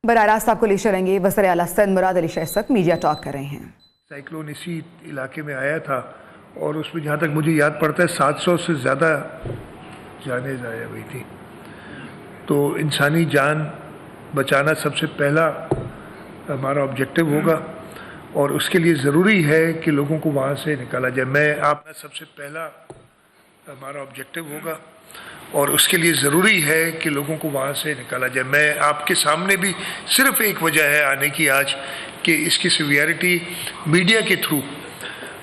براہ راست آپ کو لے چلیں گے وزیر اعلیٰ سندھ مراد علی شاہ اس وقت میڈیا ٹاک کر رہے ہیں۔ سائیکلون اسی علاقے میں آیا تھا اور اس میں جہاں تک مجھے یاد پڑتا ہے 700 سے زیادہ جانیں ضائع ہوئی تھیں۔ تو انسانی جان بچانا سب سے پہلا ہمارا آبجیکٹو ہوگا اور اس کے لیے ضروری ہے کہ لوگوں کو وہاں سے نکالا جائے۔ سب سے پہلا ہمارا آبجیکٹو ہوگا اور اس کے لیے ضروری ہے کہ لوگوں کو وہاں سے نکالا جائے۔ میں آپ کے سامنے بھی صرف ایک وجہ ہے آنے کی آج کہ اس کی سیویرٹی میڈیا کے تھرو،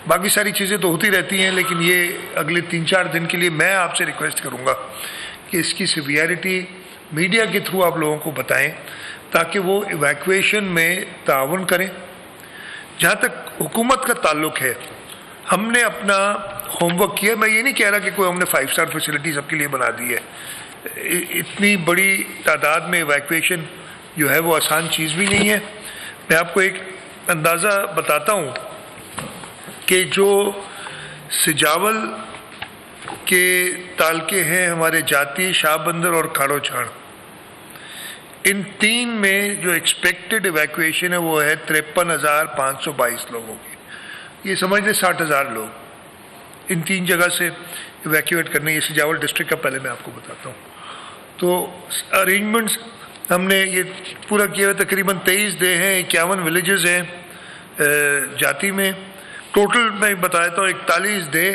باقی ساری چیزیں تو ہوتی رہتی ہیں لیکن یہ اگلے 3-4 دن کے لیے میں آپ سے ریکویسٹ کروں گا کہ اس کی سیویرٹی میڈیا کے تھرو آپ لوگوں کو بتائیں تاکہ وہ ایویکویشن میں تعاون کریں۔ جہاں تک حکومت کا تعلق ہے، ہم نے اپنا ہوم ورک کیا۔ میں یہ نہیں کہہ رہا کہ کوئی ہم نے 5 اسٹار فیسلٹی سب کے لیے بنا دی ہے۔ اتنی بڑی تعداد میں ایویکویشن جو ہے وہ آسان چیز بھی نہیں ہے۔ میں آپ کو ایک اندازہ بتاتا ہوں کہ جو سجاول کے تالکے ہیں ہمارے جاتی، شاہ بندر اور کھاڑو چھاڑ، ان 3 میں جو ایکسپیکٹڈ ایویکویشن ہے وہ ہے 53,522 لوگوں کی۔ یہ سمجھ لیں 60,000 لوگ ان 3 جگہ سے ایویکیویٹ کرنے۔ یہ سجاول ڈسٹرکٹ کا پہلے میں آپ کو بتاتا ہوں۔ تو ارینجمنٹس ہم نے یہ پورا کیا ہے، تقریباً 23 دے ہیں، 51 ولیجز ہیں جاتی میں۔ ٹوٹل میں بتا دیتا ہوں 41 دے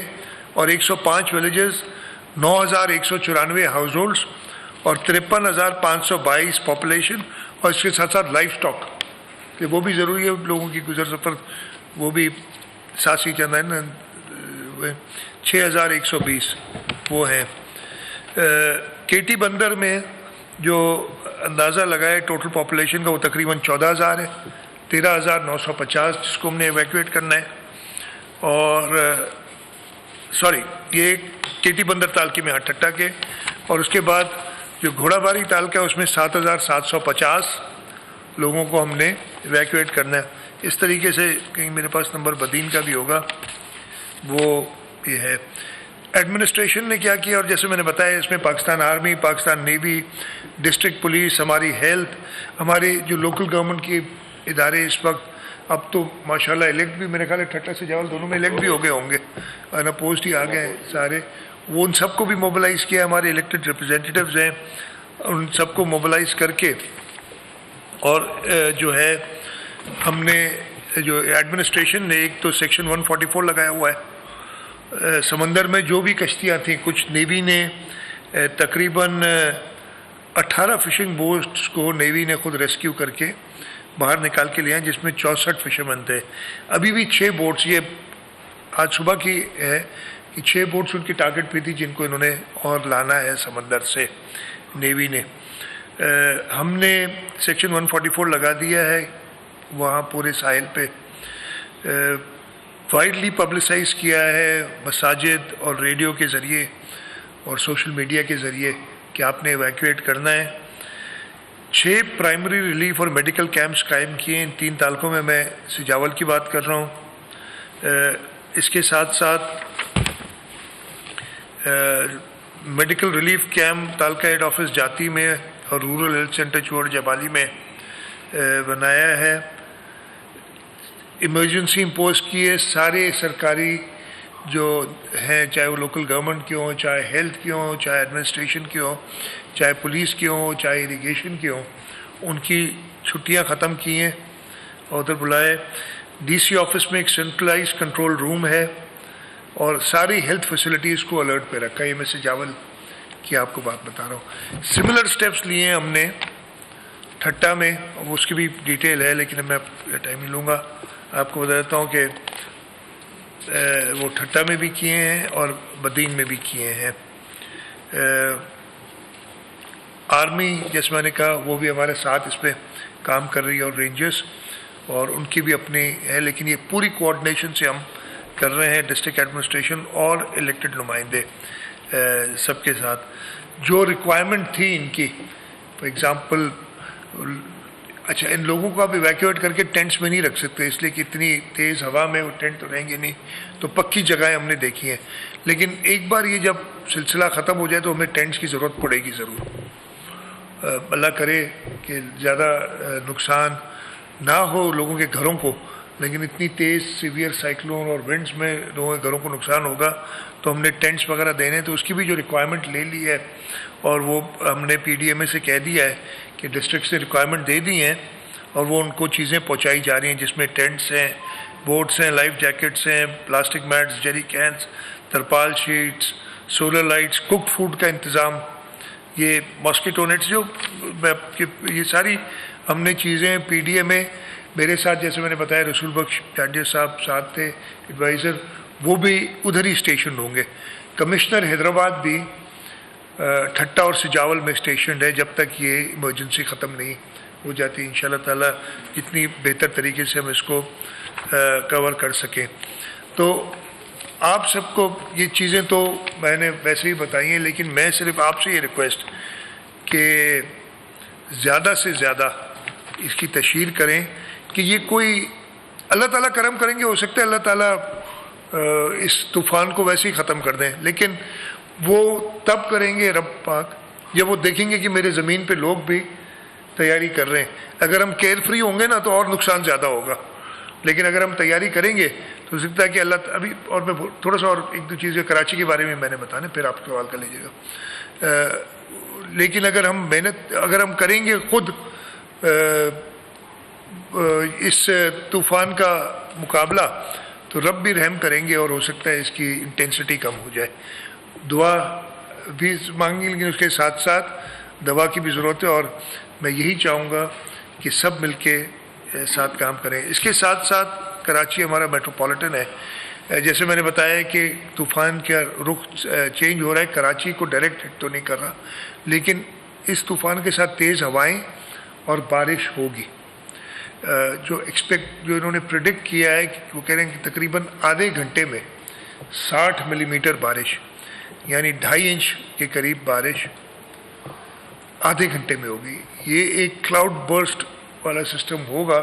اور 105 ولیجز، 9,194 ہاؤس ہولڈس اور 53,522 پاپولیشن، اور اس کے ساتھ ساتھ لائف سٹاک کہ وہ بھی ضروری ہے لوگوں کی گزر سفر، وہ بھی ساتھ ہی چند ہے نا، 6,120 وہ ہیں۔ کیٹی بندر میں جو اندازہ لگائے ٹوٹل پاپولیشن کا وہ تقریباً 14,000 ہے، 13,950 جس کو ہم نے ایویکویٹ کرنا ہے۔ اور یہ کیٹی بندر تالکے میں ٹھٹا کے، اور اس کے بعد جو گھوڑا باری تالکہ ہے اس میں 7,750 لوگوں کو ہم نے ایویکویٹ کرنا ہے۔ اس طریقے سے کہیں میرے پاس نمبر بدین کا بھی ہوگا، وہ یہ ہے۔ ایڈمنسٹریشن نے کیا کیا، اور جیسے میں نے بتایا اس میں Pakistan army, Pakistan navy, district police, ہماری ہیلتھ، ہمارے جو لوکل گورنمنٹ کے ادارے اس وقت اب تو ماشاءاللہ الیکٹ بھی، میرے خیال ہے ٹھٹا سے جاول دونوں میں الیکٹ بھی ہو گئے ہوں گے، ان اپوزڈ ہی آ گئے سارے، وہ ان سب کو بھی موبلائز کیا۔ ہمارے الیکٹڈ ریپرزینٹیٹیوز ہیں، ان سب کو موبلائز کر کے، اور جو ہے ہم نے جو ایڈمنسٹریشن نے ایک تو سیکشن 144 لگایا ہوا ہے۔ سمندر میں جو بھی کشتیاں تھیں، کچھ نیوی نے تقریباً 18 فشنگ بوٹس کو نیوی نے خود ریسکیو کر کے باہر نکال کے لیا، جس میں 64 فشرمین تھے۔ ابھی بھی 6 بوٹس، یہ آج صبح کی ہے کہ 6 بوٹس ان کی ٹارگٹ پہ تھی جن کو انہوں نے اور لانا ہے سمندر سے نیوی نے۔ ہم نے سیکشن 144 لگا دیا ہے وہاں پورے ساحل پہ، وائڈلی پبلسائز کیا ہے مساجد اور ریڈیو کے ذریعے اور سوشل میڈیا کے ذریعے کہ آپ نے ایویکویٹ کرنا ہے۔ 6 پرائمری ریلیف اور میڈیکل کیمپس قائم کیے ان 3 تالکوں میں سجاول کی بات کر رہا ہوں۔ اس کے ساتھ ساتھ medical relief camp taluka head office Jati میں اور rural health centre Chuhar Jamali میں بنایا ہے۔ ایمرجنسی امپوز کیے، سارے سرکاری جو ہیں، چاہے وہ لوکل گورنمنٹ کے ہوں، چاہے ہیلتھ کے ہوں، چاہے ایڈمنسٹریشن کے ہوں، چاہے پولیس کے ہوں، چاہے اریگیشن کے ہوں، ان کی چھٹیاں ختم کی ہیں اور ادھر بلائے۔ ڈی سی آفس میں ایک سینٹرلائز کنٹرول روم ہے اور ساری ہیلتھ فیسلٹیز کو الرٹ پہ رکھا ہے۔ یہ میں سجاول کی آپ کو بات بتا رہا ہوں۔ سملر سٹیپس لیے ہیں ہم نے ٹھٹا میں، اس کی بھی ڈیٹیل ہے لیکن میں ٹائم نہیں لوں گا، آپ کو بتا دیتا ہوں کہ وہ ٹھٹا میں بھی کیے ہیں اور بدین میں بھی کیے ہیں۔ آرمی جیسے میں نے کہا وہ بھی ہمارے ساتھ اس پہ کام کر رہی ہے، اور رینجرز، اور ان کی بھی اپنی ہے، لیکن یہ پوری کوآرڈینیشن سے ہم کر رہے ہیں، ڈسٹرکٹ ایڈمنسٹریشن اور الیکٹڈ نمائندے سب کے ساتھ۔ جو ریکوائرمنٹ تھی ان کی، فار ایگزامپل اچھا ان لوگوں کو آپ ایویکیویٹ کر کے ٹینٹس میں نہیں رکھ سکتے، اس لیے کہ اتنی تیز ہوا میں وہ ٹینٹ تو رہیں گے نہیں، تو پکی جگہیں ہم نے دیکھی ہیں، لیکن ایک بار یہ جب سلسلہ ختم ہو جائے تو ہمیں ٹینٹس کی ضرورت پڑے گی ضرور۔ अल्लाह करे कि ज़्यादा नुकसान ना हो लोगों के घरों को, लेकिन इतनी तेज़ सीवियर साइक्लोन और विंड्स में लोगों के घरों को नुकसान होगा, तो हमने टेंट्स वगैरह देने, तो उसकी भी जो रिक्वायरमेंट ले ली है और वो हमने PDMA से कह दिया है कि डिस्ट्रिक्ट से रिक्वायरमेंट दे दी हैं और वो उनको चीज़ें पहुंचाई जा रही हैं, जिसमें टेंट्स हैं, बोट्स हैं, लाइफ जैकेट्स हैं, प्लास्टिक मैट्स, जेरी कैंस, तरपाल sheets, solar lights, cooked food का इंतज़ाम, ये मॉस्किटो नेट्स, जो ये सारी हमने चीज़ें PDMA मेरे साथ, जैसे मैंने बताया रसूल बख्श जांडिया साहब साथ थे एडवाइज़र, वो भी उधर ही स्टेशन होंगे। कमिश्नर हैदराबाद भी ठट्टा और सिजावल में स्टेशन है जब तक ये इमरजेंसी ख़त्म नहीं हो जाती, इंशाल्लाह ताला जितनी बेहतर तरीके से हम इसको कवर कर सकें। तो आप सबको ये चीज़ें तो मैंने वैसे ही बताई हैं, लेकिन मैं सिर्फ आपसे ये रिक्वेस्ट कि ज़्यादा से ज़्यादा इसकी तशहीर करें कि ये कोई अल्लाह ताला करम करेंगे, हो सकता है अल्लाह ताला इस तूफ़ान को वैसे ही ख़त्म कर दें, लेकिन वो तब करेंगे रब पाक जब वो देखेंगे कि मेरे ज़मीन पे लोग भी तैयारी कर रहे हैं। अगर हम केयर फ्री होंगे ना तो और नुकसान ज़्यादा होगा, लेकिन अगर हम तैयारी करेंगे तो सकता है कि अल्लाह अभी, और मैं थोड़ा सा और एक दो चीज़ें कराची के बारे में मैंने बताने, फिर आप सवाल कर लीजिएगा। लेकिन अगर हम अगर हम करेंगे खुद इस तूफ़ान का मुकाबला, तो रब भी रहम करेंगे और हो सकता है इसकी इंटेंसिटी कम हो जाए। दुआ भी मांगी, लेकिन उसके साथ साथ दवा की भी ज़रूरत है, और मैं यही चाहूँगा कि सब मिलके साथ काम करें। इसके साथ साथ कराची हमारा मेट्रोपॉलिटन है, जैसे मैंने बताया कि तूफ़ान का रुख चेंज हो रहा है, कराची को डायरेक्ट हिट तो नहीं कर रहा, लेकिन इस तूफ़ान के साथ तेज़ हवाएं और बारिश होगी। जो इन्होंने प्रिडिक्ट किया है कि वो कह रहे हैं कि तकरीबन आधे घंटे में 60 मिलीमीटर बारिश, यानी 2.5 इंच के करीब बारिश आधे घंटे में होगी। ये एक क्लाउड बर्स्ट वाला सिस्टम होगा,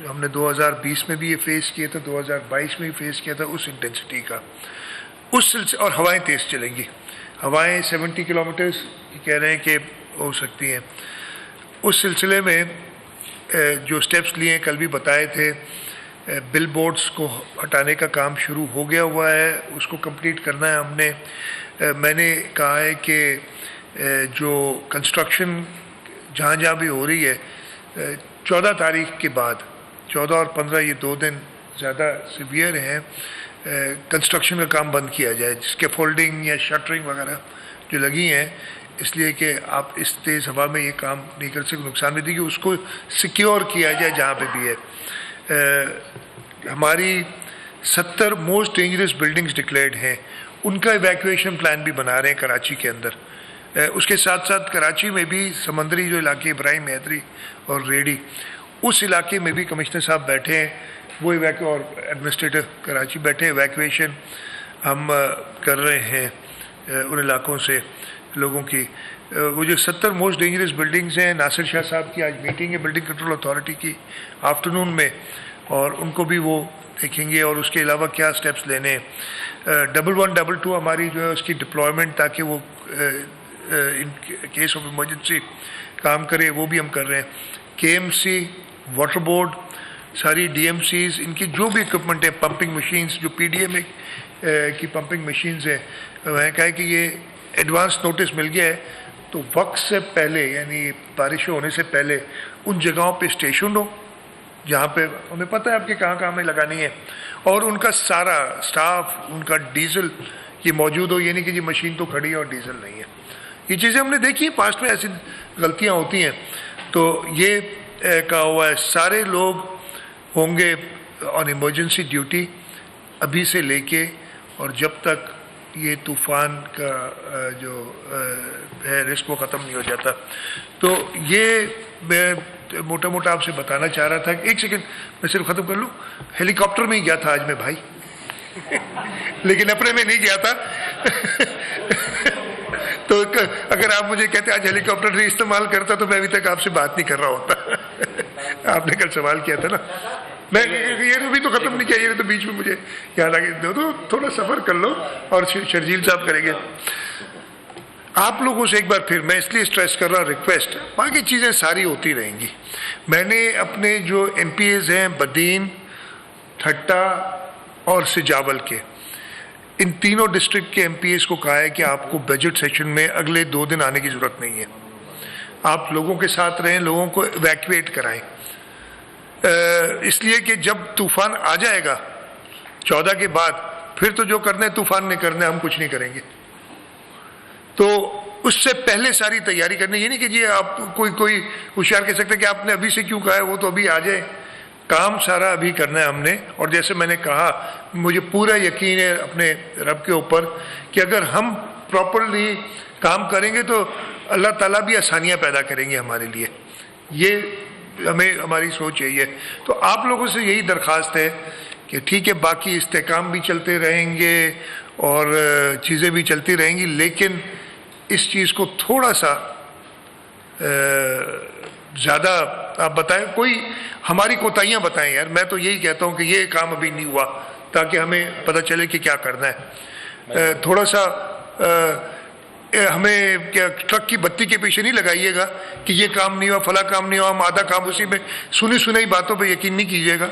हमने 2020 में भी ये फेस किया था, 2022 में भी फेस किया था उस इंटेंसिटी का, उस सिलसिले। और हवाएं तेज़ चलेंगी, हवाएं 70 किलोमीटर्स कह रहे हैं कि हो सकती हैं। उस सिलसिले में जो स्टेप्स लिए कल भी बताए थे, बिल बोर्ड्स को हटाने का काम शुरू हो गया हुआ है, उसको कंप्लीट करना है हमने। मैंने कहा है कि जो कंस्ट्रक्शन जहाँ जहाँ भी हो रही है, 14 तारीख के बाद, 14 और 15 ये 2 दिन ज़्यादा सीवियर हैं, कंस्ट्रक्शन का काम बंद किया जाए, जिसके फोल्डिंग या शटरिंग वगैरह जो लगी हैं, इसलिए कि आप इस तेज़ हवा में ये काम नहीं कर सकते, नुकसान भी देगी, उसको सिक्योर किया जाए जहाँ पे भी है। हमारी 70 मोस्ट डेंजरस बिल्डिंग्स डिक्लेयर्ड हैं, उनका इवैक्यूएशन प्लान भी बना रहे हैं कराची के अंदर। उसके साथ साथ कराची में भी समंदरी जो इलाके इब्राहिम हैदरी और रेडी, उस इलाके में भी कमिश्नर साहब बैठे हैं, वो और एडमिनिस्ट्रेटर कराची बैठे हैं, इवैक्यूएशन हम कर रहे हैं उन इलाकों से लोगों की। वो जो 70 मोस्ट डेंजरस बिल्डिंग्स हैं, नासिर शाह साहब की आज मीटिंग है बिल्डिंग कंट्रोल अथॉरिटी की आफ्टरनून में, और उनको भी वो देखेंगे, और उसके अलावा क्या स्टेप्स लेने हैं। 1122 हमारी जो है उसकी डिप्लॉयमेंट, ताकि वो इन केस ऑफ इमरजेंसी काम करे, वो भी हम कर रहे हैं। KMC, वाटर बोर्ड, सारी DMCs, इनकी जो भी इक्विपमेंट है, पंपिंग मशीन्स, जो PDMA की पंपिंग मशीन्स हैं, मैंने कहा है कि ये एडवांस नोटिस मिल गया है, तो वक्त से पहले, यानी बारिश होने से पहले उन जगहों पे स्टेशन हो जहाँ पे हमें पता है आपके कहाँ कहाँ हमें लगानी है, और उनका सारा स्टाफ, उनका डीजल ये मौजूद हो, ये नहीं कि जी मशीन तो खड़ी है और डीजल नहीं है। ये चीज़ें हमने देखी, पास्ट में ऐसी गलतियाँ होती हैं, तो ये कहा हुआ है सारे लोग होंगे ऑन इमरजेंसी ड्यूटी अभी से लेके, और जब तक ये तूफ़ान का जो है रिस्क वो ख़त्म नहीं हो जाता। तो ये मैं मोटा मोटा आपसे बताना चाह रहा था। एक सेकंड मैं सिर्फ ख़त्म कर लूँ। हेलीकॉप्टर में ही गया था आज मैं भाई लेकिन अपने में नहीं गया था तो अगर आप मुझे कहते आज हेलीकॉप्टर नहीं इस्तेमाल करता तो मैं अभी तक आपसे बात नहीं कर रहा होता आपने कल सवाल किया था ना, मैं ये भी तो ख़त्म नहीं किया, ये तो बीच में मुझे याद आ गया। तो थोड़ा सफ़र कर लो और शर्जील साहब करेंगे। آپ لوگوں سے ایک بار پھر میں اس لیے اسٹریس کر رہا ہوں، ریکویسٹ، باقی چیزیں ساری ہوتی رہیں گی. میں نے اپنے جو ایم پی ایز ہیں بدین، ٹھٹا اور سجاول کے، ان تینوں ڈسٹرکٹ کے ایم پی ایز کو کہا ہے کہ آپ کو بجٹ سیشن میں اگلے 2 دن آنے کی ضرورت نہیں ہے. آپ لوگوں کے ساتھ رہیں، لوگوں کو ایویکویٹ کرائیں، اس لیے کہ جب طوفان آ جائے گا 14 کے بعد، پھر تو جو کرنا ہے طوفان نے کرنا ہے، ہم کچھ نہیں کریں گے. تو اس سے پہلے ساری تیاری کرنی. یہ نہیں کہ جی آپ کوئی ہوشیار کہہ سکتے کہ آپ نے ابھی سے کیوں کہا ہے، وہ تو ابھی آ جائے. کام سارا ابھی کرنا ہے ہم نے. اور جیسے میں نے کہا، مجھے پورا یقین ہے اپنے رب کے اوپر کہ اگر ہم پراپرلی کام کریں گے تو اللہ تعالیٰ بھی آسانیاں پیدا کریں گے ہمارے لیے. یہ ہماری سوچ یہی ہے. تو آپ لوگوں سے یہی درخواست ہے کہ ٹھیک ہے، باقی استحکام بھی چلتے رہیں گے اور چیزیں بھی چلتی رہیں گی، لیکن اس چیز کو تھوڑا سا زیادہ آپ بتائیں، کوئی ہماری کوتاہیاں بتائیں یار. میں تو یہی کہتا ہوں کہ یہ کام ابھی نہیں ہوا، تاکہ ہمیں پتہ چلے کہ کیا کرنا ہے. تھوڑا سا ہمیں کیا ٹرک کی بتی کے پیچھے نہیں لگائیے گا کہ یہ کام نہیں ہوا، فلاں کام نہیں ہوا. ہم آدھا کام اسی میں سنی باتوں پہ یقین نہیں کیجیے گا.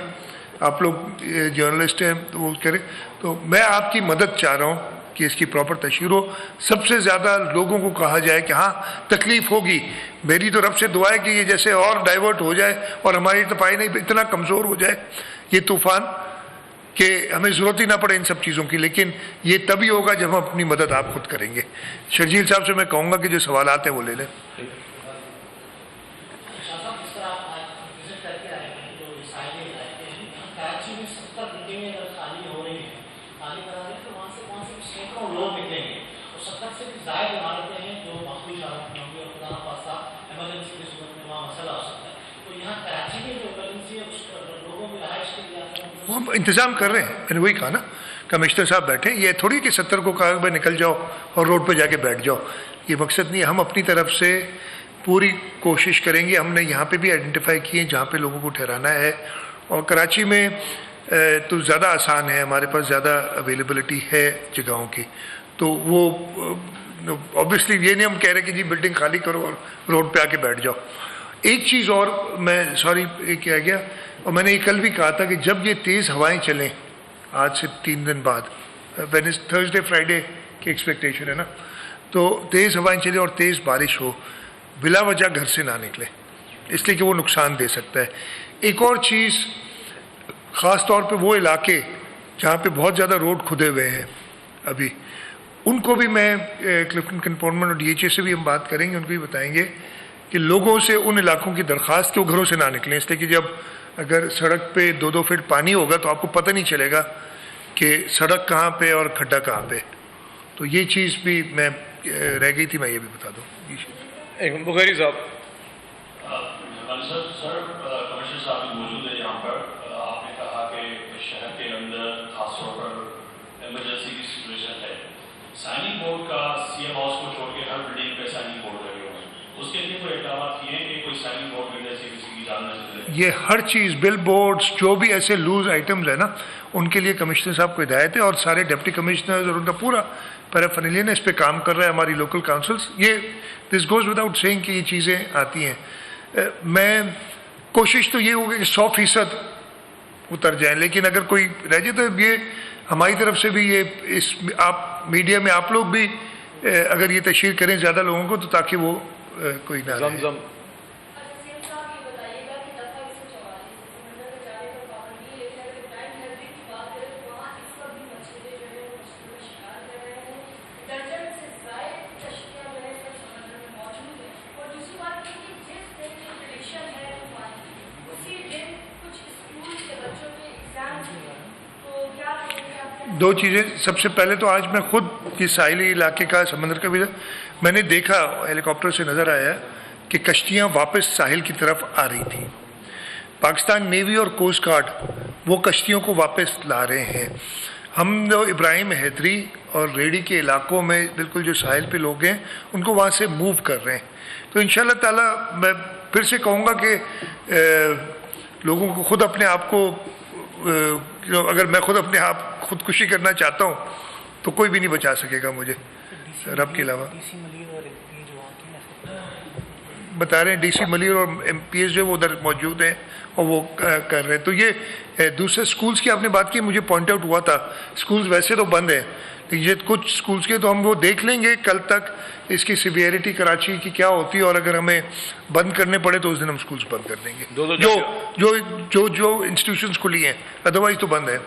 آپ لوگ جرنلسٹ ہیں تو وہ کریں. تو میں آپ کی مدد چاہ رہا ہوں کہ اس کی پراپر تشہیر ہو. سب سے زیادہ لوگوں کو کہا جائے کہ ہاں تکلیف ہوگی. میری تو رب سے دعا ہے کہ یہ جیسے اور ڈائیورٹ ہو جائے اور ہماری طرف نہیں اتنا کمزور ہو جائے یہ طوفان کہ ہمیں ضرورت ہی نہ پڑے ان سب چیزوں کی. لیکن یہ تبھی ہوگا جب ہم اپنی مدد آپ خود کریں گے. شرجیل صاحب سے میں کہوں گا کہ جو سوالات ہیں وہ لے لیں. ہم انتظام کر رہے ہیں. میں نے وہی کہا نا، کمشنر صاحب بیٹھے. یہ تھوڑی کہ 70 کو کہا بھائی نکل جاؤ اور روڈ پہ جا کے بیٹھ جاؤ. یہ مقصد نہیں ہے. ہم اپنی طرف سے پوری کوشش کریں گے. ہم نے یہاں پہ بھی آئیڈینٹیفائی کیے جہاں پہ لوگوں کو ٹھہرانا ہے. اور کراچی میں تو زیادہ آسان ہے، ہمارے پاس زیادہ اویلیبلٹی ہے جگہوں کی. تو وہ اوبیسلی یہ نہیں ہم کہہ رہے کہ جی بلڈنگ خالی کرو اور روڈ پہ آ کے بیٹھ جاؤ. ایک چیز اور میں سوری کیا گیا، اور میں نے یہ کل بھی کہا تھا کہ جب یہ تیز ہوائیں چلیں آج سے 3 دن بعد، تھرسڈے فرائیڈے کی ایکسپیکٹیشن ہے نا، تو تیز ہوائیں چلیں اور تیز بارش ہو، بلا وجہ گھر سے نہ نکلیں، اس لیے کہ وہ نقصان دے سکتا ہے. ایک اور چیز، خاص طور پہ وہ علاقے جہاں پہ بہت زیادہ روڈ کھدے ہوئے ہیں ابھی، ان کو بھی میں کلفٹن کنٹونمنٹ اور ڈی ایچ اے سے بھی ہم بات کریں گے، ان کو بھی بتائیں گے کہ لوگوں سے ان علاقوں کی درخواست کہ وہ گھروں سے نہ نکلیں. اس لیے کہ جب اگر سڑک پہ 2 فٹ پانی ہوگا تو آپ کو پتہ نہیں چلے گا کہ سڑک کہاں پہ اور کھڈا کہاں پہ. تو یہ چیز بھی میں رہ گئی تھی، میں یہ بھی بتا دوں. ایک بغیری صاحب. سر کمشنر صاحب بھی موجود ہے یہاں پر. آپ نے کہا کہ شہر کے اندر خاص طور پر ایمرجنسی کی سچویشن ہے. سائننگ بورڈ کا سی ایم ہاؤس کو چھوڑ کے ہر بلڈنگ پہ سائننگ بورڈ لگے ہوئے ہیں. اس کے لیے کوئی اقدامات کیے ہیں کہ کوئی سائننگ بورڈ میں جیسے کسی کی جان نہ چلے؟ یہ ہر چیز، بل بورڈز، جو بھی ایسے لوز آئٹمز ہیں نا، ان کے لیے کمشنر صاحب کو ہدایت ہے. اور سارے ڈپٹی کمشنرز اور ان کا پورا پیرافرنیلین اس پہ کام کر رہا ہے. ہماری لوکل کاؤنسلس، یہ this goes without seeing کہ یہ چیزیں آتی ہیں. میں کوشش تو یہ ہوگی کہ 100% اتر جائیں، لیکن اگر کوئی رہ جائے تو یہ ہماری طرف سے بھی یہ اس آپ میڈیا میں آپ لوگ بھی اگر یہ تشہیر کریں زیادہ لوگوں کو، تو تاکہ وہ کوئی نہ رہے. دو چیزیں. سب سے پہلے تو آج میں خود یہ ساحلی علاقے کا سمندر کا بھی میں نے دیکھا، ہیلی کاپٹر سے نظر آیا کہ کشتیاں واپس ساحل کی طرف آ رہی تھیں. پاکستان نیوی اور کوسٹ گارڈ وہ کشتیوں کو واپس لا رہے ہیں. ہم جو ابراہیم حیدری اور ریڑی کے علاقوں میں بالکل جو ساحل پہ لوگ ہیں ان کو وہاں سے موو کر رہے ہیں. تو انشاءاللہ تعالیٰ میں پھر سے کہوں گا کہ لوگوں کو خود اپنے آپ کو، اگر میں خود اپنے آپ خودکشی کرنا چاہتا ہوں تو کوئی بھی نہیں بچا سکے گا مجھے. रब के अलावा बता रहे हैं डीसी मलिर और एमपीएस जो वो उधर मौजूद हैं और वो कर रहे हैं। तो ये दूसरे स्कूल्स की आपने बात की, मुझे पॉइंट आउट हुआ था स्कूल्स वैसे तो बंद हैं, लेकिन ये कुछ स्कूल्स के तो हम वो देख लेंगे कल तक इसकी सिवियरिटी कराची की क्या होती है, और अगर हमें बंद करने पड़े तो उस दिन हम स्कूल्स बंद कर देंगे जो जो जो जो इंस्टीट्यूशंस खुली हैं, अदरवाइज तो बंद है।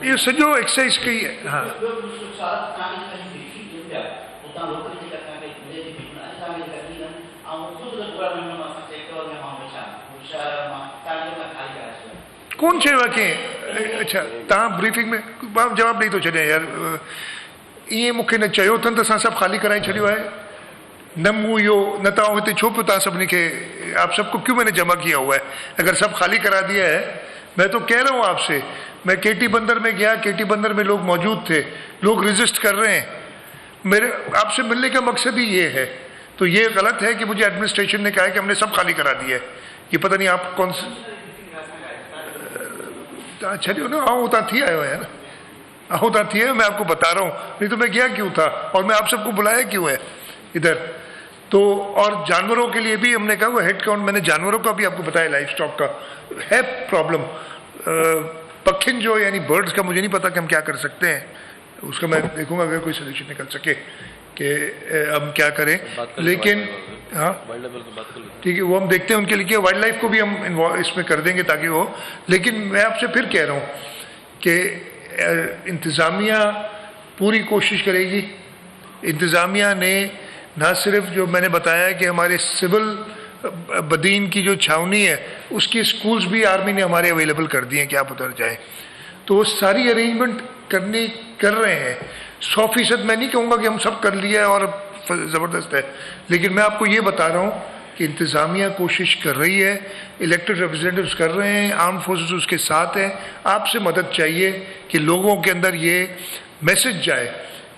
ये सजो एक्सरसाइज की है। हाँ कौन से वाक़े? अच्छा तव्हां ब्रीफिंग में जवाब ॾेई थो छॾियां यार, ईअं मूंखे न चयो अथनि त असां सभु ख़ाली कराए छॾियो आहे, न मूं इहो न तव्हां हिते छो पियो तव्हां सभिनी खे, आप सबको क्यों मैंने जमा किया हुआ है? अगर सब खाली करा दिया है, मैं तो कह रहा हूँ आपसे, मैं केटी बंदर में गया, केटी बंदर में लोग मौजूद थे, लोग रजिस्ट कर रहे हैं, मेरे आपसे मिलने का मकसद ही ये है। तो ये गलत है कि मुझे एडमिनिस्ट्रेशन ने कहा है कि हमने सब खाली करा दिया है, ये पता नहीं आप कौन से छो ना आओ उतना थी आयो यार, आओ उतना थी है, मैं आपको बता रहा हूँ, नहीं तो मैं गया क्यों था और मैं आप सबको बुलाया क्यों है इधर। तो और जानवरों के लिए भी हमने कहा वो हेड काउंट, मैंने जानवरों का भी आपको बताया, लाइफ स्टॉक का है प्रॉब्लम, पक्षिन जो यानी बर्ड्स का मुझे नहीं पता कि हम क्या कर सकते हैं, उसका मैं देखूंगा अगर कोई सोल्यूशन निकल सके कि हम क्या करें, लेकिन हाँ ठीक है वो हम देखते हैं उनके लिए, वाइल्ड लाइफ को भी हम इसमें कर देंगे ताकि वो, लेकिन मैं आपसे फिर कह रहा हूँ कि इंतज़ामिया पूरी कोशिश करेगी। इंतज़ामिया ने ना सिर्फ जो मैंने बताया कि हमारे सिविल बदीन की जो छावनी है उसकी स्कूल्स भी आर्मी ने हमारे अवेलेबल कर दिए हैं कि आप उधर जाएं, तो वो सारी अरेंजमेंट कर रहे हैं। 100% मैं नहीं कहूँगा कि हम सब कर लिया है और ज़बरदस्त है, लेकिन मैं आपको ये बता रहा हूँ कि इंतज़ामिया कोशिश कर रही है, इलेक्टेड रिप्रेजेंटेटिव्स कर रहे हैं, आर्म फोर्सेस उसके साथ हैं। आपसे मदद चाहिए कि लोगों के अंदर ये मैसेज जाए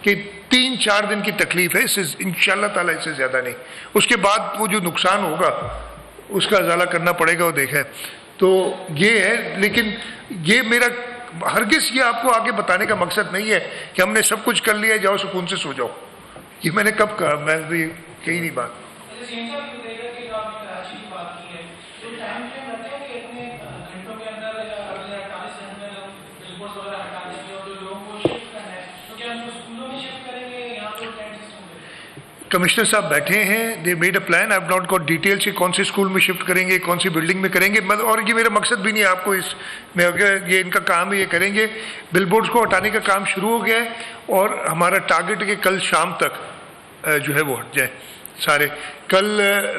कि 3-4 दिन की तकलीफ है, इससे इंशाअल्लाह ताला इससे ज़्यादा नहीं, उसके बाद वो जो नुकसान होगा उसका अजाला करना पड़ेगा, वो देखा। तो ये है, लेकिन ये मेरा हरगिज़ ये आपको आगे बताने का मकसद नहीं है कि हमने सब कुछ कर लिया, जाओ सुकून से सो जाओ, ये मैंने कब कहा, मैं तो ये कही नहीं बात। कमिश्नर साहब बैठे हैं, they made a plan, I have not got details कि कौन सी स्कूल में शिफ्ट करेंगे, कौन सी बिल्डिंग में करेंगे, और ये मेरा मकसद भी नहीं है आपको इस में, ये इनका काम है, ये करेंगे। बिल बोर्ड्स को हटाने का काम शुरू हो गया है और हमारा टारगेट है कि कल शाम तक जो है वो हट जाए सारे। कल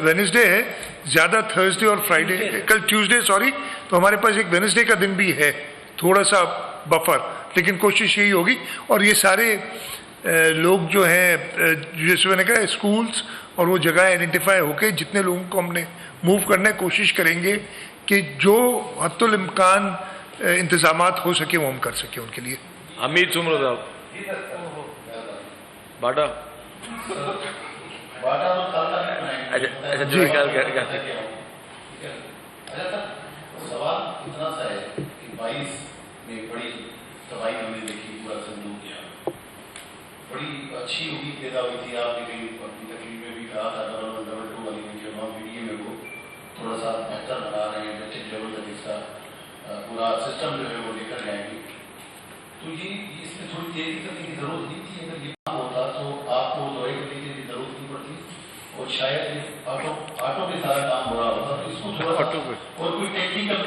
वेडनेसडे है, ज़्यादा थर्सडे और फ्राइडे, कल ट्यूसडे सॉरी, तो हमारे पास एक वेडनेसडे का दिन भी है, थोड़ा सा बफर, लेकिन कोशिश यही होगी। और ये सारे लोग जो हैं, जैसे मैंने कहा स्कूल्स और वो जगह आइडेंटिफाई होके जितने लोगों को हमने मूव करने की कोशिश करेंगे कि जो हद्दुल इम्कान इंतज़ामात हो सके वो हम कर सके उनके लिए। हमीद सुमरो साहब बाटा अच्छा जी सवाल इतना सा है कि 22 में बड़ी तबाही हमने देखी, पूरा संदूक किया, बड़ी अच्छी उम्मीद पैदा हुई थी, आपने कहीं अपनी तकलीफ में भी कहा था डबल 2 वाली में, जो हम वीडियो में वो थोड़ा सा बेहतर बना रहे हैं, बच्चे लेवल तक इसका पूरा सिस्टम जो है वो लेकर जाएंगे। तो ये इसमें थोड़ी देरी करने की जरूरत नहीं थी, अगर ये काम होता तो आपको दवाई करने की जरूरत नहीं पड़ती और शायद ऑटो के सारा काम हो रहा होता, तो इसको थोड़ा और कोई टेक्निकल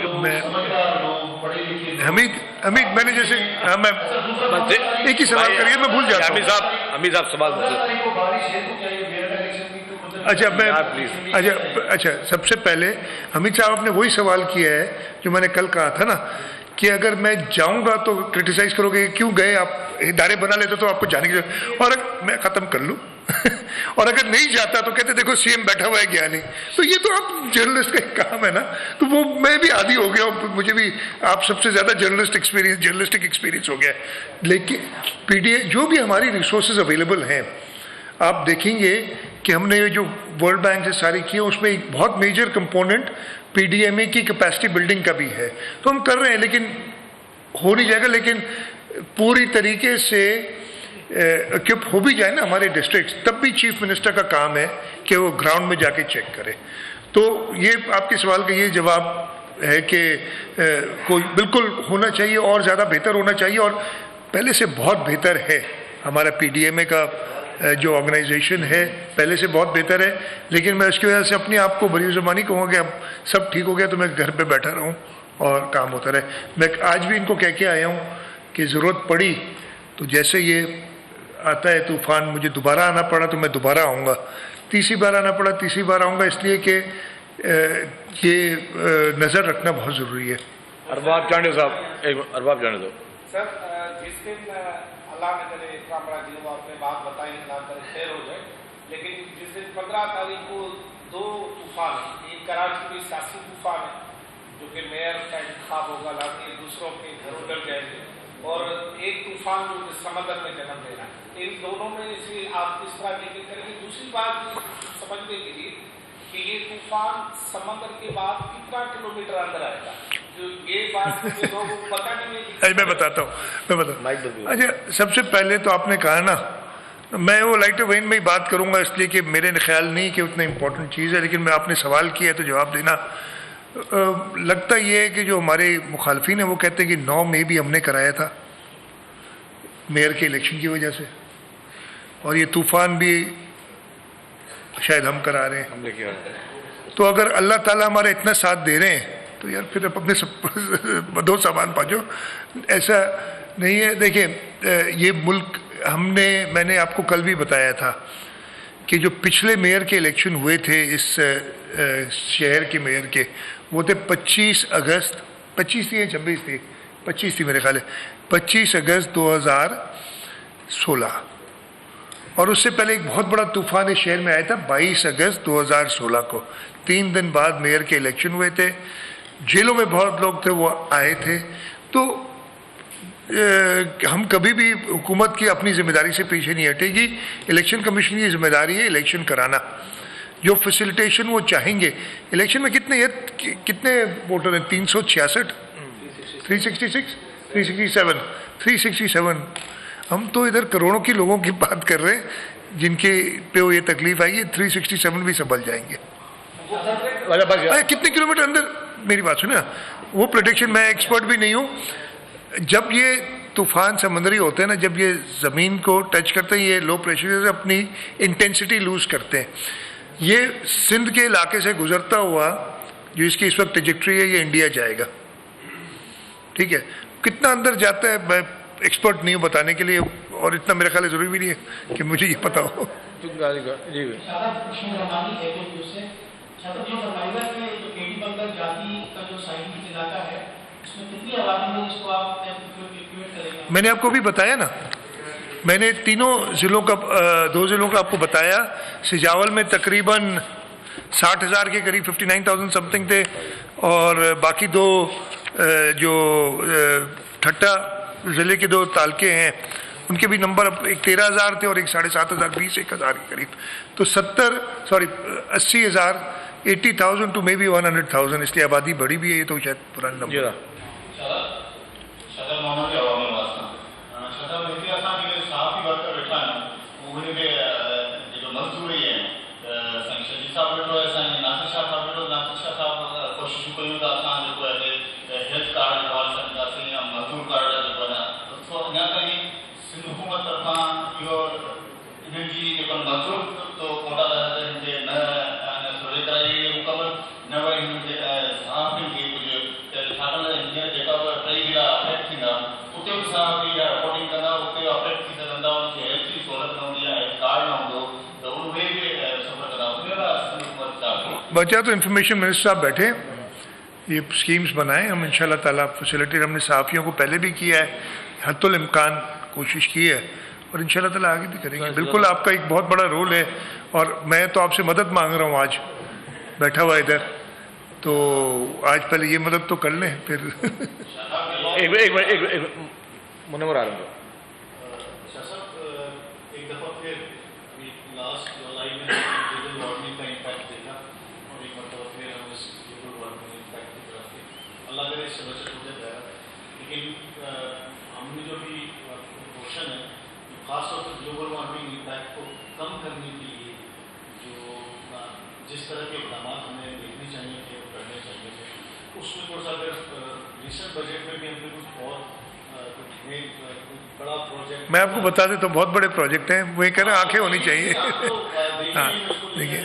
समझदार लोग पढ़े लिखे। हमीद मैंने जैसे मैं एक ही सवाल करिए, मैं भूल जाता हूँ। अमीर साहब सवाल पूछो। 15 तारीख को बारिश है तो क्या ये मेयर इलेक्शन की तो मतलब अच्छा मैं यार, प्लीज। अच्छा सबसे पहले अमित साहब आपने वही सवाल किया है जो मैंने कल कहा था ना कि अगर मैं जाऊंगा तो क्रिटिसाइज करोगे कि क्यों गए आप, इदारे बना लेते तो आपको जाने की जरूरत, और मैं खत्म कर लूं और अगर नहीं जाता तो कहते देखो सीएम बैठा हुआ है गया नहीं। तो ये तो आप जर्नलिस्ट का एक काम है ना, तो वो मैं भी आदी हो गया हूं, मुझे भी आप सबसे ज्यादा जर्नलिस्टिक एक्सपीरियंस हो गया है। लेकिन पीडीए जो भी हमारी रिसोर्सेज अवेलेबल हैं, आप देखेंगे कि हमने ये जो वर्ल्ड बैंक से सारी की है उसमें एक बहुत मेजर कंपोनेंट पीडीएमए की कैपेसिटी बिल्डिंग का भी है, तो हम कर रहे हैं, लेकिन हो नहीं जाएगा। लेकिन पूरी तरीके से इक्विप हो भी जाए ना हमारे डिस्ट्रिक्ट, तब भी चीफ मिनिस्टर का काम है कि वो ग्राउंड में जाके चेक करे। तो ये आपके सवाल का ये जवाब है कि कोई बिल्कुल होना चाहिए और ज़्यादा बेहतर होना चाहिए, और पहले से बहुत बेहतर है हमारा पीडीएमए का जो ऑर्गेनाइजेशन है, पहले से बहुत बेहतर है। लेकिन मैं उसकी वजह से अपने आप को बड़ी ज़मानी कहूँगा कि अब सब ठीक हो गया तो मैं घर पे बैठा रहूँ और काम होता रहे। मैं आज भी इनको कह के आया हूँ कि ज़रूरत पड़ी तो जैसे ये आता है तूफ़ान, मुझे दोबारा आना पड़ा तो मैं दोबारा आऊँगा, तीसरी बार आना पड़ा तीसरी बार आऊँगा, इसलिए कि ये नज़र रखना बहुत ज़रूरी है। अरबाब जाने साहब, एक अरबाब जाने दो सर। जिस दिन अल्लाह ने करे इतना बड़ा दिन वो आपने बात बताई, अल्लाह करे खैर हो जाए, लेकिन जिस दिन 15 तारीख को 2 तूफान, एक कराची में सियासी तूफान है जो कि मेयर का इंतखाब होगा, लाके दूसरों के घर उधर जाएंगे, और एक तूफान जो कि समंदर में जन्म ले रहा है। इन दोनों में से आप किस तरह डील करेंगे? दूसरी बात समझने के लिए कि ये तूफान समंदर के बाद कितना किलोमीटर अंदर आएगा, ये बात लोगों को पता नहीं है। मैं बताता हूँ। अच्छा सबसे पहले तो आपने कहा ना, मैं वो लाइट वेन में ही बात करूँगा इसलिए कि मेरे ख्याल नहीं कि उतना इम्पोर्टेंट चीज़ है, लेकिन मैं आपने सवाल किया है तो जवाब देना लगता ये है कि जो हमारे मुखालफिन है वो कहते हैं कि 9 मई भी हमने कराया था मेयर के इलेक्शन की वजह से, और ये तूफ़ान भी शायद हम करा रहे हैं। हमने किया। तो अगर अल्लाह ताला हमारा इतना साथ दे रहे हैं तो यार फिर अपने सब 2 सामान पाजो, ऐसा नहीं है। देखिए ये मुल्क मैंने आपको कल भी बताया था कि जो पिछले मेयर के इलेक्शन हुए थे इस शहर के मेयर के, वो थे 25 अगस्त 25 थी या 26 थी, 25 थी मेरे ख्याल है, 25 अगस्त 2016, और उससे पहले एक बहुत बड़ा तूफान इस शहर में आया था 22 अगस्त 2016 को। 3 दिन बाद मेयर के इलेक्शन हुए थे, जेलों में बहुत लोग थे वो आए थे। तो हम कभी भी हुकूमत की अपनी जिम्मेदारी से पीछे नहीं हटेगी। इलेक्शन कमीशन की जिम्मेदारी है इलेक्शन कराना, जो फैसिलिटेशन वो चाहेंगे। इलेक्शन में कितने वोटर हैं? 366, 366, 367। हम तो इधर करोड़ों की लोगों की बात कर रहे हैं जिनके पे वो ये तकलीफ आएगी, 367 भी संभल जाएंगे। कितने किलोमीटर अंदर, मेरी बात सुना, वो प्रेडिक्शन, मैं एक्सपर्ट भी नहीं हूँ। जब ये तूफान समंदरी होते हैं ना, जब ये ज़मीन को टच करते हैं, ये लो प्रेशर से अपनी इंटेंसिटी लूज करते हैं। ये सिंध के इलाके से गुजरता हुआ जो इसकी इस वक्त ट्रैजेक्टरी है, ये इंडिया जाएगा, ठीक है। कितना अंदर जाता है मैं एक्सपर्ट नहीं हूँ बताने के लिए, और इतना मेरा ख्याल ज़रूरी भी नहीं है कि मुझे ये पता हो। मैंने आपको भी बताया ना, मैंने तीनों ज़िलों का 2 ज़िलों का आपको बताया। सिजावल में तकरीबन 60,000 के करीब 59,000 समथिंग थे, और बाकी 2 जो ठट्टा ज़िले के 2 तालके हैं उनके भी नंबर, एक 13,000 थे और एक 7,500, 20,000 के करीब। तो 80,000 80,000 टू मे बी 100,000, इसलिए आबादी बढ़ी भी है, ये तो शायद पुराना नंबर। सदर मोहम्मद के हवाले वास्ता सदर मेरी असांखे साफ़ ही बात वेठा आहिनि, उन्हनि खे जेको मज़दूरी है शजी साहब वेठो आहे, असांजे नासिर शाह साहब वेठो, नासिर शाह साहब कोशिशूं कयूं था असां जेको आहे हेल्थ कार्ड जो हवाले समुझंदासीं या मज़दूर कार्ड जेको आहे न, अञा ताईं सिंध हुकूमत तरफ़ां इहो इन्हनि जी जेको मज़दूर तो कोटा जे न सुरे तरह जी मुकमल न वरी हिननि जे सहाफ़ियुनि खे कुझु छाकाणि हींअर जेका बि 3 ज़िला अपडेट थींदा उते बि साहब इहा रिपोर्टिंग कंदा, उते अपडेट थी सघंदा, उनखे हेल्थ जी सहूलियत न बचा तो इंफॉर्मेशन मिनिस्टर साहब बैठे, ये स्कीम्स बनाएं हम इंशाल्लाह ताला फैसिलिटी हमने सहाफ़ियों को पहले भी किया है, हद्दुल इम्कान कोशिश की है और इंशाल्लाह ताला आगे भी करेंगे। बिल्कुल आपका एक बहुत बड़ा रोल है और मैं तो आपसे मदद मांग रहा हूँ आज बैठा हुआ इधर, तो आज पहले ये मदद तो कर लें फिर एक मुनव्वर आ रहा हूँ। शाह साहब, एक दफ़ा फिर लास्ट जुलाई में ग्लोबल वार्मिंग का इम्पैक्ट देखा और एक मरतबा फिर हम इस ग्लोबल वार्मिंग इम्पैक्ट की तरफ थे। अल्लाह करे इससे बचत हो जाए, लेकिन हमने जो भी पोर्शन है खासतौर पर ग्लोबल वार्मिंग इम्पैक्ट को कम करने के लिए जो जिस तरह के इक़दाम हमें देखने चाहिए थे और करने चाहिए थे, उसमें थोड़ा सा अगर रिसेंट बजट में भी हमने कुछ और बड़ा प्रोजेक्ट। मैं आपको बता देता हूँ, बहुत बड़े प्रोजेक्ट हैं, वही कह रहे हैं आंखें होनी चाहिए। हाँ देखिए,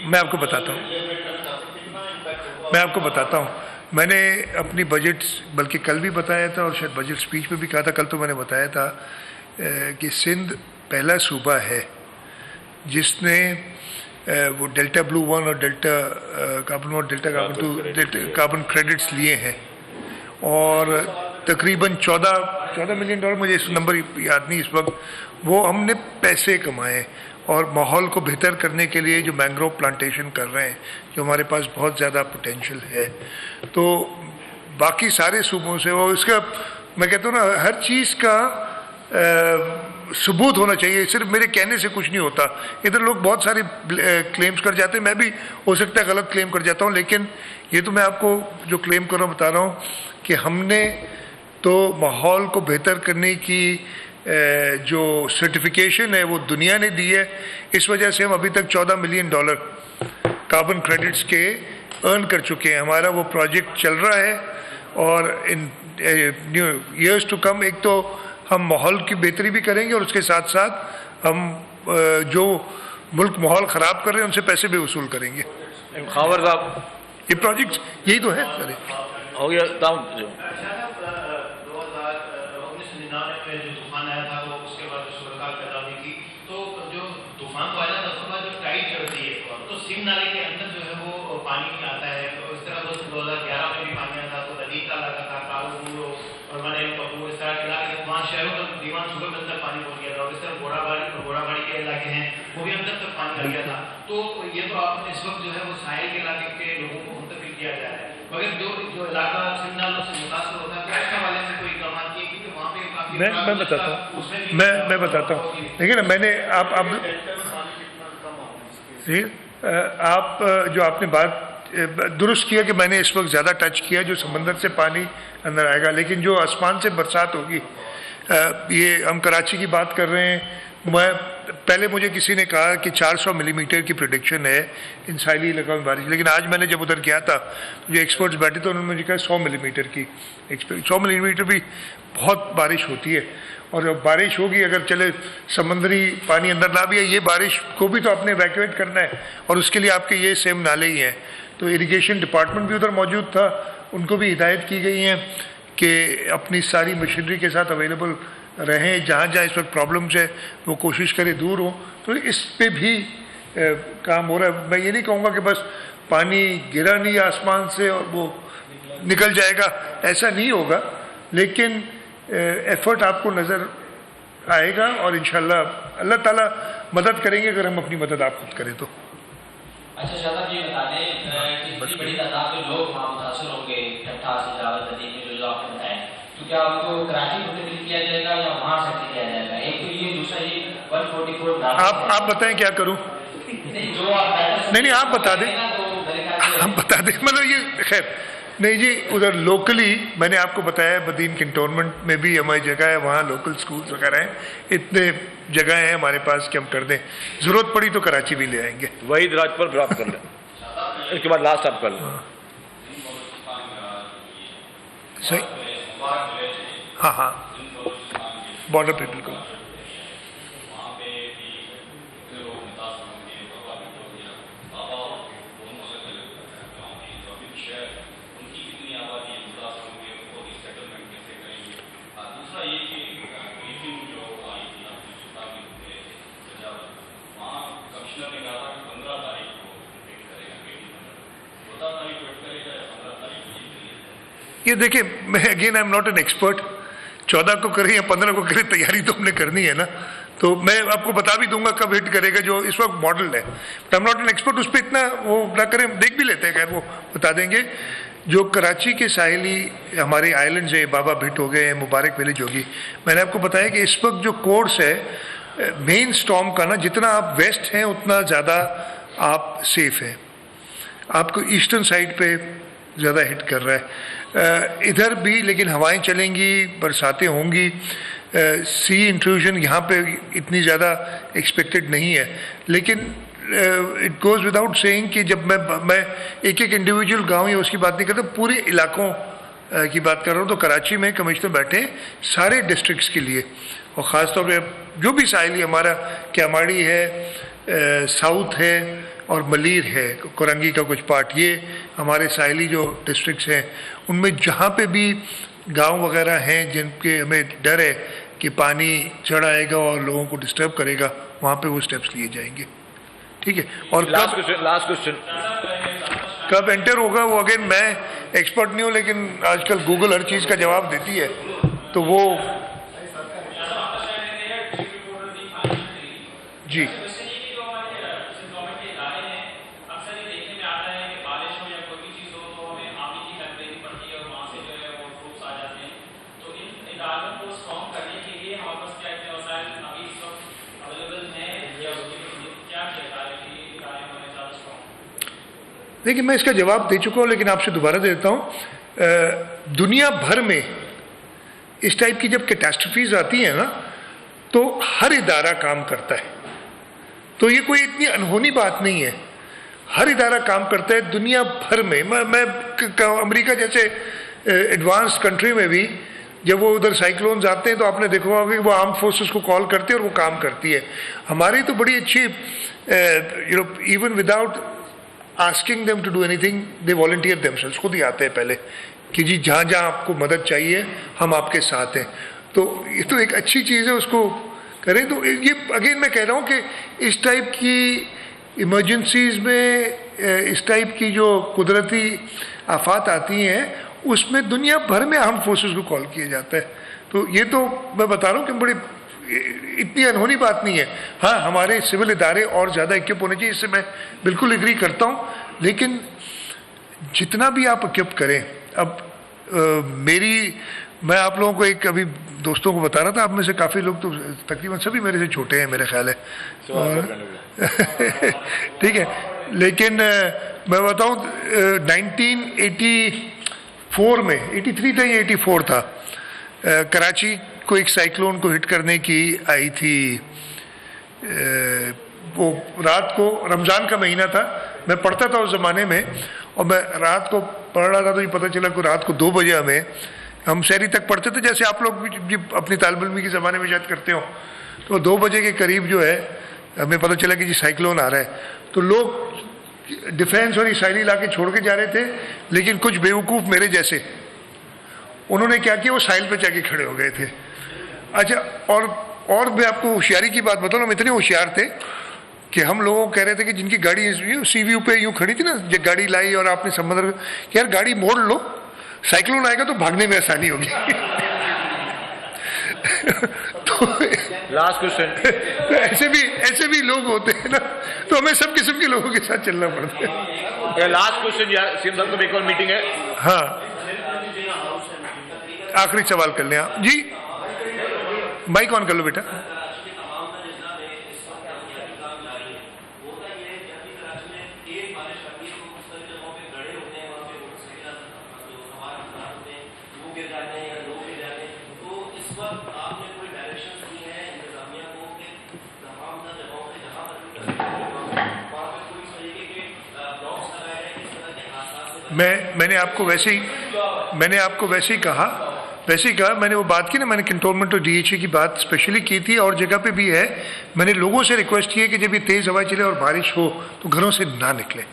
मैं आपको बताता हूँ, मैंने अपनी बजट बल्कि कल भी बताया था और शायद बजट स्पीच में भी कहा था, कल तो मैंने बताया था कि सिंध पहला सूबा है जिसने वो डेल्टा ब्लू 1 और delta carbon 1 delta carbon 2 carbon credits लिए हैं और तकरीबन 14 मिलियन डॉलर, मुझे इस नंबर याद नहीं इस वक्त, वो हमने पैसे कमाए और माहौल को बेहतर करने के लिए जो मैंग्रोव प्लांटेशन कर रहे हैं, जो हमारे पास बहुत ज़्यादा पोटेंशियल है। तो बाकी सारे सूबों से वो इसका मैं कहता हूँ ना, हर चीज़ का सबूत होना चाहिए, सिर्फ मेरे कहने से कुछ नहीं होता। इधर लोग बहुत सारे क्लेम्स कर जाते हैं, मैं भी हो सकता है गलत क्लेम कर जाता हूँ, लेकिन ये तो मैं आपको जो क्लेम कर रहा हूँ बता रहा हूँ कि हमने तो माहौल को बेहतर करने की जो सर्टिफिकेशन है वो दुनिया ने दी है। इस वजह से हम अभी तक 14 मिलियन डॉलर कार्बन क्रेडिट्स के अर्न कर चुके हैं। हमारा वो प्रोजेक्ट चल रहा है और इन ईयर्स टू कम एक तो हम माहौल की बेहतरी भी करेंगे और उसके साथ साथ हम जो मुल्क माहौल ख़राब कर रहे हैं उनसे पैसे भी वसूल करेंगे। खावर साहब, ये प्रोजेक्ट यही तो है सारे। हो गया दाम जो 1999 में जो तूफान आया था वो उसके बाद जो सूरत पैदा हुई थी, तो जो तूफान तो आया था उसके बाद जो टाइड चढ़ती है तो सिंध नाले के अंदर जो है वो पानी आता है। तो इस तरह 2011 में भी पानी आता तो नदी का लगा था काबू और मैंने इस तरह के इलाके वहाँ शहरों तक दीवान सूरत अंदर पानी पहुँच गया था और इस तरह घोड़ाबाड़ी के इलाके हैं वो भी अंदर तक पानी लग गया था। तो ये तो आपने इस वक्त जो है वो साहिल के इलाके के लोगों को मुंतकिल किया जा रहा है, मगर जो इलाका सिंध नालों से मुतासर होता है उसके हवाले से कोई इक़दाम किए, क्योंकि वहाँ पे काफी मैं बताता हूँ, मैं बताता हूँ। देखिए ना, मैंने आप जो आपने बात दुरुस्त किया कि मैंने इस वक्त ज़्यादा टच किया जो समंदर से पानी अंदर आएगा, लेकिन जो आसमान से बरसात होगी, ये हम कराची की बात कर रहे हैं। मैं पहले मुझे किसी ने कहा कि 400 मिलीमीटर की प्रेडिक्शन है इन साहिली इलाकों में बारिश, लेकिन आज मैंने जब उधर गया था जो एक्सपर्ट्स बैठे थे उन्होंने मुझे कहा 100 मिलीमीटर की 100 मिलीमीटर भी बहुत बारिश होती है। और जब बारिश होगी, अगर चले समंदरी पानी अंदर ना भी है, ये बारिश को भी तो आपने इवैक्यूएट करना है और उसके लिए आपके ये सेम नाले ही हैं। तो इरिगेशन डिपार्टमेंट भी उधर मौजूद था, उनको भी हिदायत की गई हैं कि अपनी सारी मशीनरी के साथ अवेलेबल रहें, जहाँ जहाँ इस वक्त प्रॉब्लम्स है वो कोशिश करें दूर हो। तो इस पे भी काम हो रहा है। मैं ये नहीं कहूँगा कि बस पानी गिरा नहीं आसमान से और वो निकल जाएगा, ऐसा नहीं होगा, लेकिन एफर्ट आपको नज़र आएगा और इंशाल्लाह अल्लाह ताला मदद करेंगे अगर हम अपनी मदद आप खुद करें तो। अच्छा शादा जी बता दें कि इतनी बड़ी तादाद में लोग वहाँ मुतासर होंगे ठट्ठा से जावत नदी में जो आपने बताया, तो क्या आपको कराची मुंतकिल किया जाएगा या वहाँ से किया जाएगा? एक तो ये, दूसरा ये 144 आप बताएं क्या करूँ? जो आप नहीं आप बता दें, आप बता दें, मतलब ये खैर नहीं जी। उधर लोकली मैंने आपको बताया बदीन कैंटोनमेंट में भी हमारी जगह है, वहाँ लोकल स्कूल्स वगैरह हैं, इतने जगह हैं हमारे पास कि हम कर दें, ज़रूरत पड़ी तो कराची भी ले आएंगे। वहीद राज पर ड्रॉप कर लें, इसके बाद लास्ट आप कर लें। सही, हाँ हाँ, बॉर्डर पे बिल्कुल। ये देखिए, मैं again I am not an expert, 14 को करें या 15 को करें, तैयारी तो हमने करनी है ना। तो मैं आपको बता भी दूंगा कब हिट करेगा, जो इस वक्त मॉडल है। But I am not an expert, उस पर इतना वो ना करें, देख भी लेते हैं, खैर वो बता देंगे। जो कराची के साहिली हमारे आइलैंड्स हैं, बाबा भिट हो गए, मुबारक विलेज होगी, मैंने आपको बताया कि इस वक्त जो कोर्स है मेन स्टॉर्म का ना, जितना आप वेस्ट हैं उतना ज़्यादा आप सेफ हैं। आपको ईस्टर्न साइड पे ज़्यादा हिट कर रहा है, इधर भी लेकिन हवाएं चलेंगी, बरसातें होंगी, सी इंट्रूजन यहाँ पे इतनी ज़्यादा एक्सपेक्टेड नहीं है। लेकिन इट गोज़ विदाउट सेइंग कि जब मैं एक एक इंडिविजुअल गांव या उसकी बात नहीं करता, पूरे इलाकों की बात कर रहा हूँ। तो कराची में कमिश्नर बैठे सारे डिस्ट्रिक्ट्स के लिए, और ख़ास तौर पे जो भी साहिली हमारा क्यामाड़ी है, साउथ है और मलीर है, कोरंगी का कुछ पार्ट, ये हमारे साहिली जो डिस्ट्रिक्ट्स हैं उनमें जहाँ पे भी गांव वगैरह हैं जिनके हमें डर है कि पानी चढ़ आएगा और लोगों को डिस्टर्ब करेगा, वहाँ पे वो स्टेप्स लिए जाएंगे। ठीक है। और लास्ट क्वेश्चन कब एंटर होगा वो, अगेन मैं एक्सपर्ट नहीं हूँ, लेकिन आजकल गूगल हर चीज़ का जवाब देती है, तो वो जी देखिए, मैं इसका जवाब दे चुका हूँ, लेकिन आपसे दोबारा दे देता हूँ। दुनिया भर में इस टाइप की जब कैटास्ट्रफीज आती हैं ना, तो हर इदारा काम करता है। तो ये कोई इतनी अनहोनी बात नहीं है, हर इदारा काम करता है दुनिया भर में। मैं अमेरिका जैसे एडवांस कंट्री में भी जब वो उधर साइक्लोन्स आते हैं तो आपने देखा होगा कि वो आर्म फोर्सेस को कॉल करते हैं और वो काम करती है। हमारी तो बड़ी अच्छी, even without asking them to do anything, they volunteer themselves, खुद ही आते हैं पहले कि जी जहाँ जहाँ आपको मदद चाहिए हम आपके साथ हैं। तो ये तो एक अच्छी चीज़ है, उसको करें। तो ये अगेन मैं कह रहा हूँ कि इस टाइप की इमरजेंसीज में, इस टाइप की जो कुदरती आफात आती हैं, उसमें दुनिया भर में आर्म फोर्सेस को कॉल किया जाता है। तो ये तो मैं बता रहा हूँ कि बड़ी इतनी अनहोनी बात नहीं है। हाँ, हमारे सिविल इदारे और ज़्यादा इक्विप होने चाहिए, इससे मैं बिल्कुल एग्री करता हूँ। लेकिन जितना भी आप इक्विप करें, अब मैं आप लोगों को एक अभी दोस्तों को बता रहा था, आप में से काफ़ी लोग तो तकरीबन सभी मेरे से छोटे हैं मेरे ख्याल है, ठीक है। लेकिन मैं बताऊँ 1984 में, 83 था या 84 था, कराची को एक साइक्लोन को हिट करने की आई थी। वो रात को, रमज़ान का महीना था, मैं पढ़ता था उस ज़माने में, और मैं रात को पढ़ रहा था तो ये पता चला कि रात को 2 बजे हम शहरी तक पढ़ते थे, जैसे आप लोग भी अपनी तालिब इल्मी के ज़माने में शायद करते हो। तो 2 बजे के करीब जो है हमें पता चला कि जी साइक्लोन आ रहा है। तो लोग डिफेंस और इसराइली इलाके छोड़ के जा रहे थे, लेकिन कुछ बेवकूफ़ मेरे जैसे, उन्होंने क्या किया, वो साहिल पे जाके खड़े हो गए थे। अच्छा, और मैं आपको होशियारी की बात बताऊँ, हम इतने होशियार थे कि हम लोगों को कह रहे थे कि जिनकी गाड़ी सीव्यू पे यूँ खड़ी थी ना, जब गाड़ी लाई और आपने समुद्र कि यार गाड़ी मोड़ लो, साइक्लोन आएगा तो भागने में आसानी होगी। तो लास्ट क्वेश्चन। ऐसे भी लोग होते हैं ना, तो हमें सब किस्म के लोगों के साथ चलना पड़ता है। लास्ट क्वेश्चन यार, सीएम साहब को एक और मीटिंग है। हाँ, आखिरी सवाल कर लें आप जी, माइक ऑन कर लो बेटा। मैंने आपको वैसे ही कहा, मैंने वो बात की ना, मैंने कंटोनमेंट और डीएचए की बात स्पेशली की थी, और जगह पे भी है। मैंने लोगों से रिक्वेस्ट की है कि जब ये तेज़ हवा चले और बारिश हो तो घरों से ना निकलें,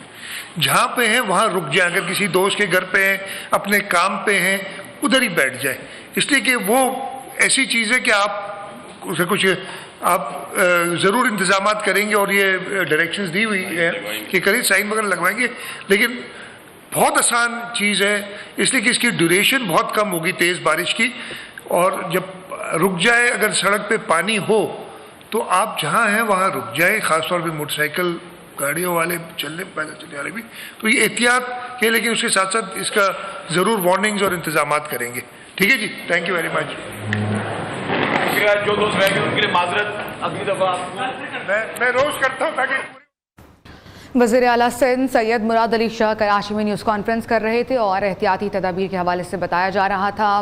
जहाँ पे हैं वहाँ रुक जाएं। अगर किसी दोस्त के घर पे हैं, अपने काम पे हैं, उधर ही बैठ जाए, इसलिए कि वो ऐसी चीज़ है कि आप उसे कुछ आप ज़रूर इंतज़ामात करेंगे, और ये डायरेक्शंस दी हुई है कि करीब साइन वगैरह लगवाएंगे। लेकिन بہت آسان چیز ہے، اس لیے کہ اس کی ڈیوریشن بہت کم ہوگی تیز بارش کی، اور جب رک جائے اگر سڑک پہ پانی ہو تو آپ جہاں ہیں وہاں رک جائیں، خاص طور پہ موٹر سائیکل گاڑیوں والے، پیدل چلنے والے بھی. تو یہ احتیاط ہے، لیکن اس کے ساتھ ساتھ اس کا ضرور وارننگز اور انتظامات کریں گے. ٹھیک ہے جی، تھینک یو ویری مچ. جو دوست رہ گئے ان کے لیے معذرت، اگلی دفعہ میں روز کرتا ہوں تاکہ وزیر اعلیٰ سندھ سید مراد علی شاہ کراچی میں نیوز کانفرنس کر رہے تھے اور احتیاطی تدابیر کے حوالے سے بتایا جا رہا تھا.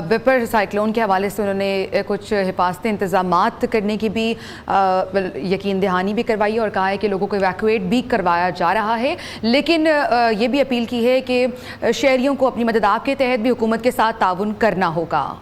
بپر سائیکلون کے حوالے سے انہوں نے کچھ حفاظتی انتظامات کرنے کی بھی یقین دہانی بھی کروائی اور کہا ہے کہ لوگوں کو ایویکویٹ بھی کروایا جا رہا ہے، لیکن یہ بھی اپیل کی ہے کہ شہریوں کو اپنی مدد آپ کے تحت بھی حکومت کے ساتھ تعاون کرنا ہوگا.